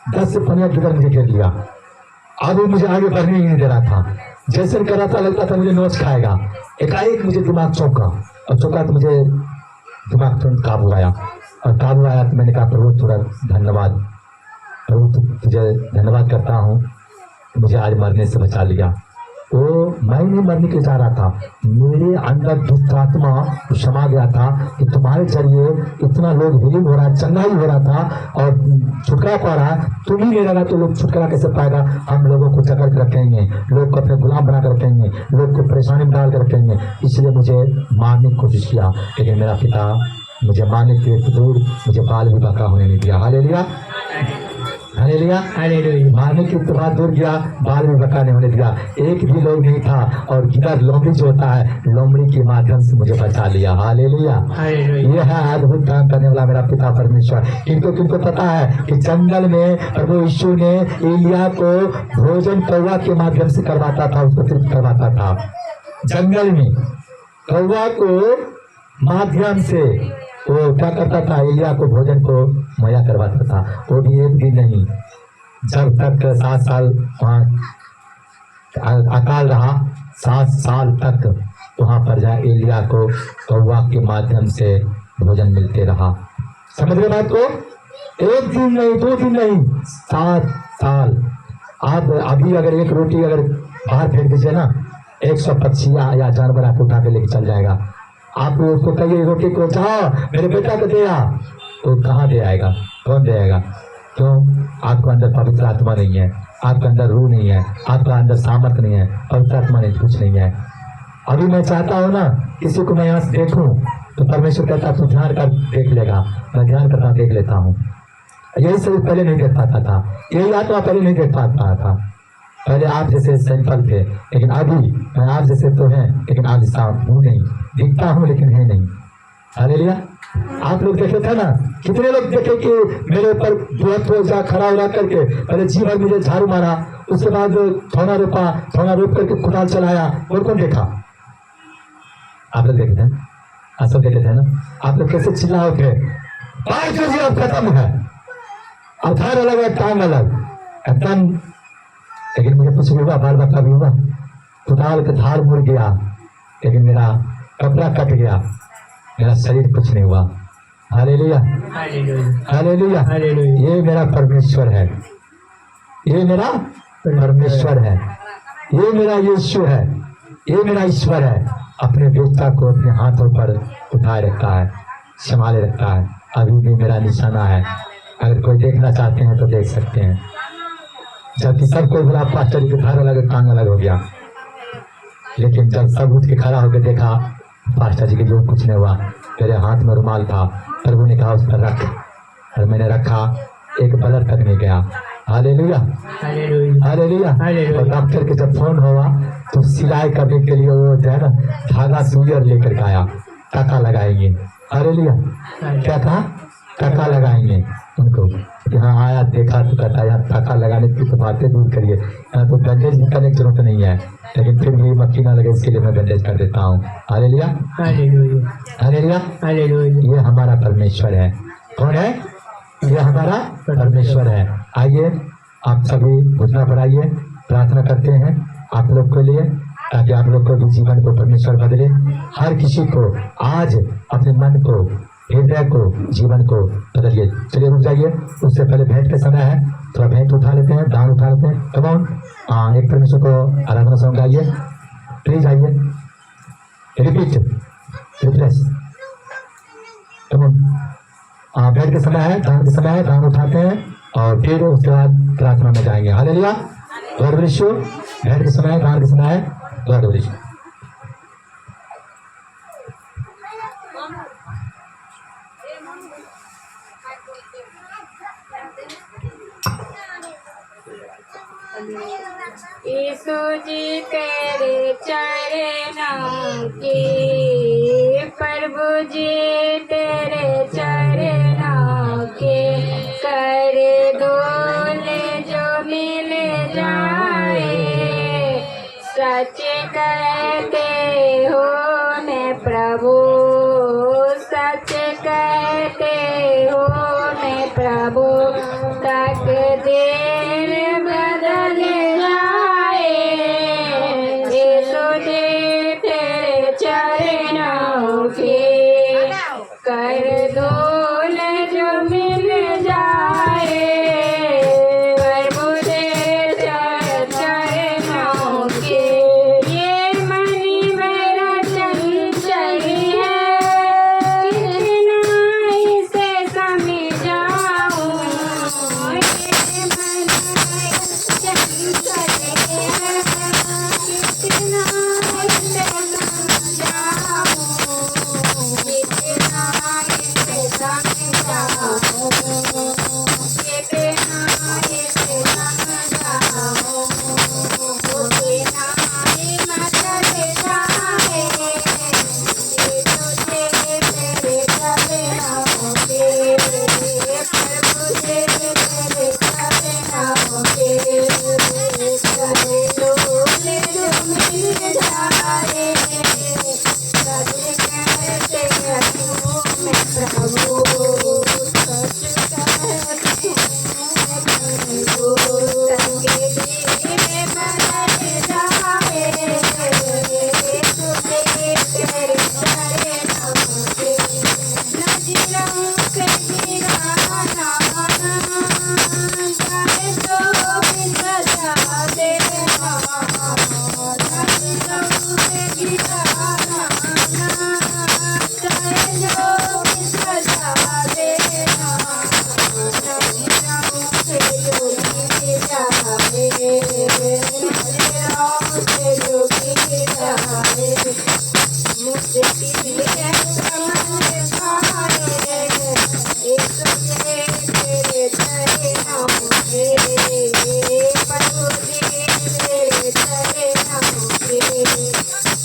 10 से 15 गिदड़ मुझे घेर लिया। अब वो मुझे आगे बढ़ने ही नहीं दे रहा था। जैसे कर रहा था, लगता था मुझे नोच खाएगा। एकाएक मुझे दिमाग चौंका, और चौंका तो मुझे दिमाग तुरंत काबू आया। और काबू आया तो मैंने कहा प्रभु तुरंत धन्यवाद, प्रभु तुझे धन्यवाद करता हूँ, मुझे आज मरने से बचा लिया। वो मैं नहीं मरने के जा रहा था, मेरे अंदर दुष्ट आत्मा क्षमा गया था कि तुम्हारे जरिए इतना लोग हीलिंग हो रहा है, चंगाई हो रहा था और छुटकारा पा रहा है। तुम ही नहीं रहेगा तो लोग छुटकारा कैसे पाएगा। हम लोगों को जकड़ कर रखेंगे, लोग को अपने गुलाम बना कर रखेंगे, लोग को परेशानी में डाल कर रखेंगे। इसलिए मुझे मारने की कोशिश किया, लेकिन मेरा पिता मुझे मारने के दूर मुझे बाल विवाह का होने नहीं दिया। Hallelujah hallelujah hallelujah. मारने की तो बात दूर गया, बाल भी बका नहीं होने दिया। एक भी लोग नहीं था, और गिदड़ लोमड़ी जो होता है, लोमड़ी के माध्यम से मुझे बचा लिया। हालेलुया। यह है अद्भुत काम करने वाला मेरा पिता परमेश्वर। किनको पता है कि जंगल में प्रभु यीशु ने एलिया को भोजन कौवा के माध्यम से करवाता था, उसको तृप्त करवाता था। जंगल में कौवा को माध्यम से वो क्या करता था, एलिया को भोजन को मुहैया करवाता था। वो भी एक दिन नहीं, जब तक 7 साल वहाँ अकाल रहा, 7 साल तक वहाँ पर जहाँ एलिया को कौवा के माध्यम से भोजन मिलते रहा। समझ रहे बात को? एक दिन नहीं, 2 दिन नहीं, 7 साल। आप अभी अगर एक रोटी अगर बाहर फेंक दीजिए ना, 100 पक्षी या जानवर आपको उठा के लेके चल जाएगा। आप उसको कहिए रोटी को जाओ मेरे बेटा को दे आ, तो कहाँ दे आएगा, कौन दे आएगा? क्यों? आपको अंदर पवित्र आत्मा नहीं है, आपके अंदर रूह नहीं है, आपका अंदर सामर्थ नहीं है, पवित्र आत्मा नहीं, कुछ नहीं है। अभी मैं चाहता हूँ ना किसी को मैं यहाँ से देखूँ तो परमेश्वर कहता तू ध्यान कर देख लेगा, मैं ध्यान करता देख लेता हूँ। यही सब पहले नहीं देख पाता था, यही आत्मा पहले नहीं देख पाता था। पहले आप जैसे सिंपल थे, लेकिन अभी मैं आप जैसे तो हैं, लेकिन आप जैसा हूँ नहीं, दिखता हूँ लेकिन है नहीं। हालेलुया। आप लोग देखे थे ना, कितने लोग देखे कि मेरे ऊपर दुआत हो जा खड़ा हो करके पहले जी भर मुझे झाड़ू मारा, उसके बाद थोड़ा रोप करके कुदाल चलाया। और कौन देखा? आप लोग देखे थे ना, आप सब देखे थे ना। आप लोग कैसे चिल्लाओ थे, पांच बजे अब खत्म है, अथार अलग है, टांग अलग एकदम। लेकिन मुझे कुछ भी हुआ, बाल बच्चा भी हुआ, कुदाल का धार मुड़ गया, लेकिन मेरा कपड़ा कट गया, मेरा शरीर कुछ नहीं हुआ। हालेलुया, हालेलुया, ये मेरा परमेश्वर है, ये मेरा परमेश्वर है, ये मेरा यीशु है, ये मेरा ईश्वर है। अपने बेटा को अपने हाथों पर उठाए रखता है, संभाले रखता है। अभी भी मेरा निशाना है, अगर कोई देखना चाहते हैं तो देख सकते हैं। जबकि सब कोई बोला पास्टर जी के धार अलग, टांग अलग हो गया, लेकिन जब सब उठ के खड़ा होकर देखा, पास्टर जी के जो कुछ नहीं हुआ। मेरे हाथ में रुमाल था, प्रभु ने कहा उस पर रख, और मैंने रखा, एक ब्लड तक नहीं गया। Hallelujah, hallelujah. और डॉक्टर के जब फोन हुआ तो सिलाई करने के लिए वो जो है ना धागा सुइयर लेकर के आया, टाका लगाएंगे। हालेलुया, क्या कहा? टाका लगाएंगे उनको। यहाँ आया, देखा तो कहता यार टाका लगाने की तो बातें दूर करिए, यहाँ तो बैंडेज करने की जरूरत नहीं है, लेकिन फिर भी मक्खी ना लगे इसके लिए मैं बैंडेज कर देता हूँ। Hallelujah, hallelujah, hallelujah. ये हमारा परमेश्वर है। कौन है? ये हमारा परमेश्वर है। आइए आप सभी घुटना पर आइए, प्रार्थना करते हैं आप लोग के लिए, ताकि आप लोग को भी जीवन को परमेश्वर बदले। हर किसी को आज अपने मन को, हृदय को, जीवन को बदलिए। चलिए रुक जाइए, उससे पहले भेंट का समय है, थोड़ा भेंट उठा लेते हैं, दान उठा लेते हैं। कम ऑन, एक परमेश्वर को आराधना सॉन्ग गाइए, प्लीज आइए, रिपीट, रिफ्रेश, कम ऑन। भेंट का समय है, दान का समय है, दान उठाते हैं और फिर उसके बाद प्रार्थना में जाएंगे। Hallelujah, God bless you. भेंट का समय है, दान का समय है, गॉड ब्लेस यू। यीशु जी तेरे चरणों की, प्रभु जी तेरे चरणों के, कर डोले जो मिल जाए। सच कहते हो मैं प्रभु, सच कहते हो मैं प्रभु, तकदीर बदल जाए। यीशु जी तेरे चरणों के, कर डोल जो मिल जाए। प्रभु तेरे चरणों के, ये मन मेरा चंचल है, कितना इसे समझाऊं। ये मन मेरा चंचल है, कितना इसे समझाऊं, कितना इसे समझाऊं, कितना इसे समझाऊं, कितना हिम्मत जाए। ये तुझे तेरे चरणों के, प्रभु तेरे चरणों के, कर डोले जो मिल जाए। सच कहते हो मैं प्रभु, सच कहते हो मैं प्रभु, तकदीर बदल जाए। तुझे तेरे चरणों के, नजरों से गिराना चाहे तो भी सजा देना, नजरों से गिराना चाहे जो भी सजा देना, नजरों से जो गिर जाए, नजरों से जो गिर जाए। मुश्किल है समझ पाए, एक तुझे तेरे चरणों के, प्रभु जी तेरे चरणों के,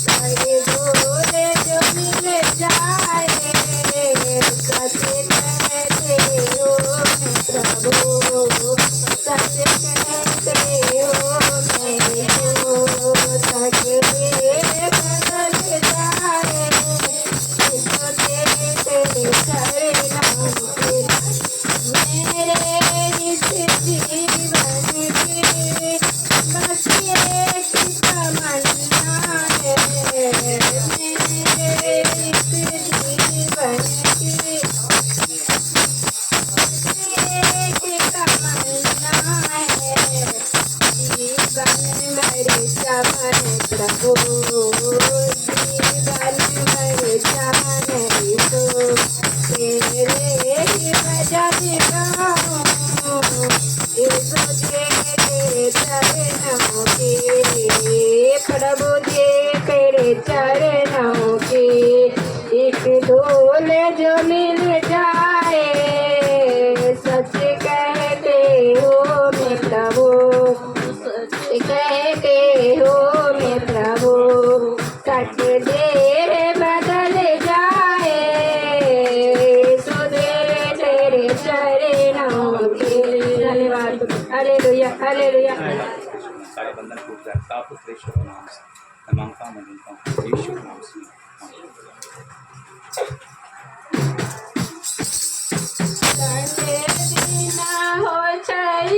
कर डोले जो मिल जाए। सच कहते हो मैं प्रभु, सच कहते हो मैं प्रभु, तकदीर बदल जाए। तुझे तेरे चरणों के, ओ जीवन में जाने तो तेरे ही भजन गाऊं यीशु तेरे चरणों के प्रभु जी तेरे चरणों के एक डोल जो मिल जाए सच कहते हो मैं प्रभु सच कहते हो मैं प्रभु सच देर बदल जाए सुधे तेरे चरणों के धन्यवाद हालेलुया हालेलुया सारे बंधन टूट जाए साफ उतरे यीशु के नाम से मैं मांगता हूँ मैं ढूंढता हूँ यीशु के नाम से